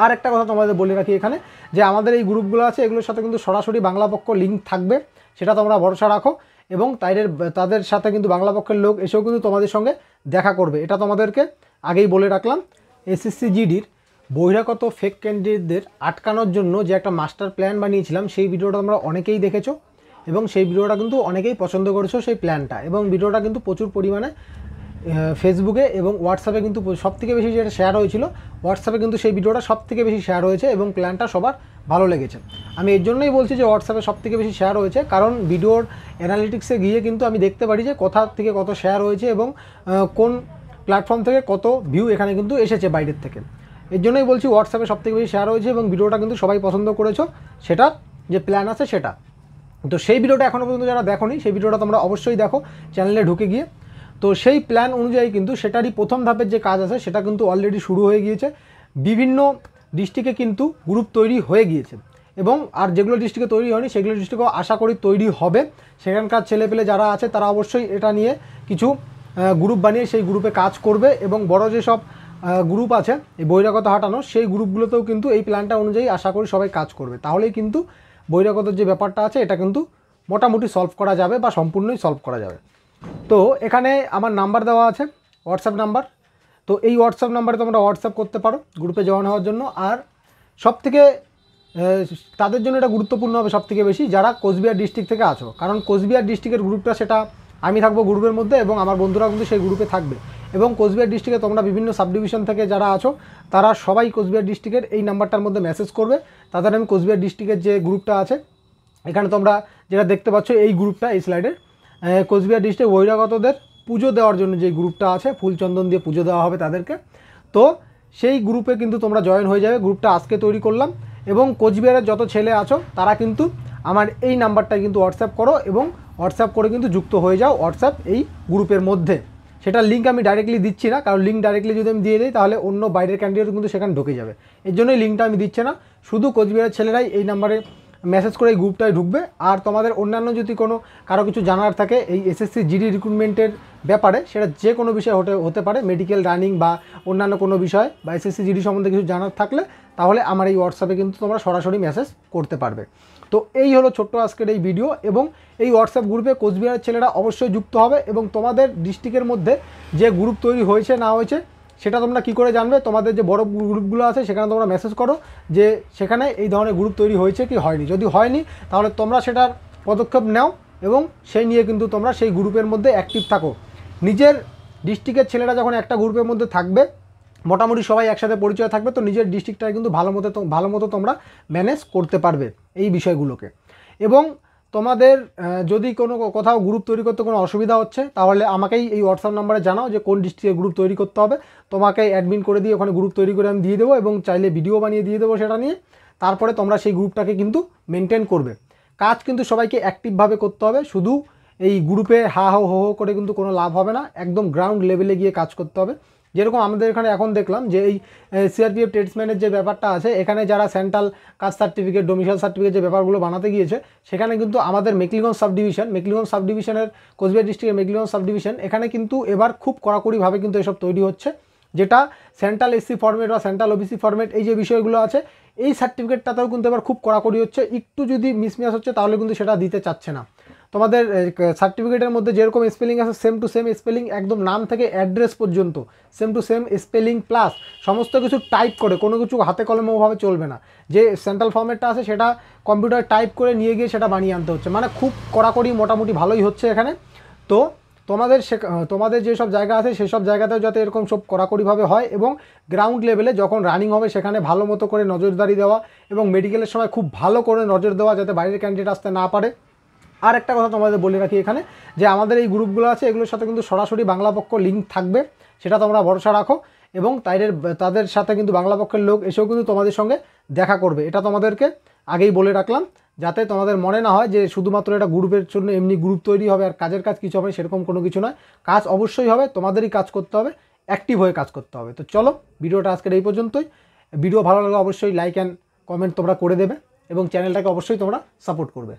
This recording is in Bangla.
আর একটা কথা তোমাদের বলে রাখি এখানে যে আমাদের এই গ্রুপগুলো আছে এগুলোর সাথে কিন্তু সরাসরি বাংলা পক্ষ লিঙ্ক থাকবে, সেটা তোমরা ভরসা রাখো। এবং তাদের সাথে কিন্তু বাংলা পক্ষের লোক এসেও কিন্তু তোমাদের সঙ্গে দেখা করবে, এটা তোমাদেরকে আগেই বলে রাখলাম। এসএসসি জিডির বহিরাগত ফেক ক্যান্ডিডেটদের আটকানোর জন্য যে একটা মাস্টার প্ল্যান বানিয়েছিলাম, সেই ভিডিওটা তোমরা অনেকেই দেখেছো এবং সেই ভিডিওটা কিন্তু অনেকেই পছন্দ করেছো সেই প্ল্যানটা, এবং ভিডিওটা কিন্তু প্রচুর পরিমাণে ফেসবুকে এবং হোয়াটসঅ্যাপে কিন্তু সবথেকে বেশি যেটা শেয়ার হয়েছিল, হোয়াটসঅ্যাপে কিন্তু সেই ভিডিওটা সবথেকে বেশি শেয়ার হয়েছে এবং প্ল্যানটা সবার ভালো লেগেছে। আমি এর জন্যই বলছি যে হোয়াটসঅ্যাপে সবথেকে বেশি শেয়ার হয়েছে, কারণ ভিডিওর অ্যানালিটিক্সে গিয়ে কিন্তু আমি দেখতে পারি যে কোথা থেকে কত শেয়ার হয়েছে এবং কোন প্ল্যাটফর্ম থেকে কত ভিউ এখানে কিন্তু এসেছে বাইরের থেকে। এর জন্যই বলছি হোয়াটসঅ্যাপে সবথেকে বেশি শেয়ার হয়েছে এবং ভিডিওটা কিন্তু সবাই পছন্দ করেছো, সেটার যে প্ল্যান আছে সেটা। তো সেই ভিডিওটা এখনও পর্যন্ত যারা দেখোনি সেই ভিডিওটা তোমরা অবশ্যই দেখো চ্যানেলে ঢুকে গিয়ে। তো সেই প্ল্যান অনুযায়ী কিন্তু সেটারই প্রথম ধাপের যে কাজ আছে সেটা কিন্তু অলরেডি শুরু হয়ে গিয়েছে, বিভিন্ন ডিস্ট্রিক্টে কিন্তু গ্রুপ তৈরি হয়ে গিয়েছে এবং আর যেগুলো ডিস্ট্রিক্টে তৈরি হয়নি সেগুলো ডিস্ট্রিক্টও আশা করি তৈরি হবে। সেখানকার ছেলেপেলে যারা আছে তারা অবশ্যই এটা নিয়ে কিছু গ্রুপ বানিয়ে সেই গ্রুপে কাজ করবে এবং বড় যেসব গ্রুপ আছে এই বহিরাগত হাঁটানো সেই গ্রুপগুলোতেও কিন্তু এই প্ল্যানটা অনুযায়ী আশা করি সবাই কাজ করবে, তাহলেই কিন্তু বহিরাগত যে ব্যাপারটা আছে এটা কিন্তু মোটামুটি সলভ করা যাবে বা সম্পূর্ণই সলভ করা যাবে। তো এখানে আমার নাম্বার দেওয়া আছে, হোয়াটসঅ্যাপ নাম্বার। তো এই হোয়াটসঅ্যাপ নাম্বারে তোমরা হোয়াটসঅ্যাপ করতে পারো গ্রুপে জয়েন হওয়ার জন্য। আর সবথেকে তাদের জন্য এটা গুরুত্বপূর্ণ হবে সবথেকে বেশি যারা কোচবিহার ডিস্ট্রিক্ট থেকে আছো, কারণ কোচবিহার ডিস্ট্রিক্টের গ্রুপটা সেটা আমি থাকবো গ্রুপের মধ্যে এবং আমার বন্ধুরা কিন্তু সেই গ্রুপে থাকবে। এবং কোচবিহার ডিস্ট্রিক্টে তোমরা বিভিন্ন সাব ডিভিশন থেকে যারা আছো তারা সবাই কোচবিহার ডিস্ট্রিক্টের এই নাম্বারটার মধ্যে মেসেজ করবে। তাদের আমি কোচবিহার ডিস্ট্রিক্টের যে গ্রুপটা আছে এখানে তোমরা যেটা দেখতে পাচ্ছ এই গ্রুপটা এই স্লাইডের কোচবিহার ডিস্ট্রিক্ট বহিরাগতদের পুজো দেওয়ার জন্য যে গ্রুপটা আছে, ফুল চন্দন দিয়ে পুজো দেওয়া হবে তাদেরকে। তো সেই গ্রুপে কিন্তু তোমরা জয়েন হয়ে যাবে। গ্রুপটা আজকে তৈরি করলাম এবং কোচবিহারের যত ছেলে আছো তারা কিন্তু আমার এই নাম্বারটায় কিন্তু হোয়াটসঅ্যাপ করো এবং হোয়াটসঅ্যাপ করে কিন্তু যুক্ত হয়ে যাও হোয়াটসঅ্যাপ এই গ্রুপের মধ্যে। সেটার লিঙ্ক আমি ডাইরেক্টলি দিচ্ছি না, কারণ লিঙ্ক ডাইরেক্টলি যদি আমি দিয়ে দিই তাহলে অন্য বাইরের ক্যান্ডিডেট কিন্তু সেখানে ঢুকে যাবে। এর জন্যই লিঙ্কটা আমি দিচ্ছি না, শুধু কোচবিহারের ছেলেরাই এই নাম্বারে মেসেজ করে এই গ্রুপটায় ঢুকবে। আর তোমাদের অন্যান্য যদি কারো কিছু জানার থাকে এই এসএসসি জিডি রিক্রুটমেন্টের ব্যাপারে, সেটা যে কোনো বিষয় হতে পারে, মেডিকেল রানিং বা অন্যান্য কোনো বিষয় বা এসএসসি জিডি সম্বন্ধে কিছু জানার থাকলে তাহলে আমার এই হোয়াটসঅ্যাপে কিন্তু তোমরা সরাসরি মেসেজ করতে পারবে। তো এই হলো ছোট্ট আজকের এই ভিডিও এবং এই হোয়াটসঅ্যাপ গ্রুপে কোচবিহারের ছেলেরা অবশ্যই যুক্ত হবে এবং তোমাদের ডিস্ট্রিক্টের মধ্যে যে গ্রুপ তৈরি হয়েছে না হয়েছে সেটা তোমরা কি করে জানবে? তোমাদের যে বড় গ্রুপগুলো আছে সেখানে তোমরা মেসেজ করো যে সেখানে এই ধরনের গ্রুপ তৈরি হয়েছে কি হয়নি। যদি হয়নি তাহলে তোমরা সেটার পদক্ষেপ নাও এবং সেই নিয়ে কিন্তু তোমরা সেই গ্রুপের মধ্যে অ্যাক্টিভ থাকো। নিজের ডিস্ট্রিক্টের ছেলেরা যখন একটা গ্রুপের মধ্যে থাকবে, মোটামুটি সবাই একসাথে পরিচয় থাকবে, তো নিজের ডিস্ট্রিক্টটা কিন্তু ভালো মতো তোমরা ম্যানেজ করতে পারবে এই বিষয়গুলোকে। এবং তোমাদের যদি কোথাও গ্রুপ তৈরি করতে কোনো অসুবিধা হচ্ছে তাহলে আমাকেই এই হোয়াটসঅ্যাপ নাম্বারে জানাও যে কোন ডিস্ট্রিক্টে গ্রুপ তৈরি করতে হবে, তোমাকে অ্যাডমিন করে দিয়ে ওখানে গ্রুপ তৈরি করে আমি দিয়ে দেবো এবং চাইলে ভিডিও বানিয়ে দিয়ে দেবো সেটা নিয়ে। তারপরে তোমরা সেই গ্রুপটাকে কিন্তু মেনটেন করবে। কাজ কিন্তু সবাইকে অ্যাক্টিভভাবে করতে হবে, শুধু এই গ্রুপে হা হো হো হো করে কিন্তু কোনো লাভ হবে না, একদম গ্রাউন্ড লেভেলে গিয়ে কাজ করতে হবে। যেরকম আমাদের এখানে এখন দেখলাম যে এই সিআরপিএফ ট্রেডসম্যানের যে ব্যাপারটা আছে, এখানে যারা central caste certificate, domicile certificate যে ব্যাপারগুলো বানাতে গিয়েছে, সেখানে কিন্তু আমাদের মেকলিগঞ্জ সাব ডিভিশনের কোচবিহার ডিস্ট্রিক্টের মেকলিগঞ্জ সাব ডিভিশন, এখানে কিন্তু এবার খুব কড়াকড়িভাবে কিন্তু এসব তৈরি হচ্ছে। যেটা সেন্ট্রাল এসসি ফরম্যাট বা সেন্ট্রাল ওবিসি ফরম্যাট এই যে বিষয়গুলো আছে, এই সার্টিফিকেটটাতেও কিন্তু এবার খুব কড়াকড়ি হচ্ছে। একটু যদি মিসম্যাচ হচ্ছে তাহলে কিন্তু সেটা দিতে চাচ্ছে না। তোমাদের সার্টিফিকেটের মধ্যে যেরকম স্পেলিং আছে সেম টু সেম স্পেলিং, একদম নাম থেকে অ্যাড্রেস পর্যন্ত same to same spelling plus সমস্ত কিছু টাইপ করে, কোনো কিছু হাতে কলমেভাবে চলবে না। যে সেন্ট্রাল ফরম্যাটটা আছে সেটা কম্পিউটার টাইপ করে নিয়ে গিয়ে সেটা বানিয়ে আনতে হচ্ছে, মানে খুব কড়াকড়ি মোটামুটি ভালোই হচ্ছে এখানে। তো তোমাদের যেসব জায়গা আছে সেসব জায়গাতেও যাতে এরকম সব কড়াকড়িভাবে হয় এবং গ্রাউন্ড লেভেলে যখন রানিং হবে সেখানে ভালো মতো করে নজরদারি দেওয়া এবং মেডিকেলের সময় খুব ভালো করে নজর দেওয়া যাতে বাইরের ক্যান্ডিডেট আসতে না পারে। আর একটা কথা তোমাদের বলে রাখি এখানে যে আমাদের এই গ্রুপগুলো আছে এগুলোর সাথে কিন্তু সরাসরি বাংলা পক্ষ লিঙ্ক থাকবে, সেটা তোমরা ভরসা রাখো। এবং তাদের সাথে কিন্তু বাংলা পক্ষের লোক এসেও কিন্তু তোমাদের সঙ্গে দেখা করবে, এটা তোমাদেরকে আগেই বলে রাখলাম, যাতে তোমাদের মনে না হয় যে শুধুমাত্র এটা গ্রুপের জন্য এমনি গ্রুপ তৈরি হবে আর কাজের কাজ কিছু হবে, সেরকম কোনো কিছু নয়। কাজ অবশ্যই হবে, তোমাদেরই কাজ করতে হবে, অ্যাক্টিভ হয়ে কাজ করতে হবে। তো চলো, ভিডিওটা আজকের এই পর্যন্তই। ভিডিও ভালো লাগলে অবশ্যই লাইক অ্যান্ড কমেন্ট তোমরা করে দেবে এবং চ্যানেলটাকে অবশ্যই তোমরা সাপোর্ট করবে।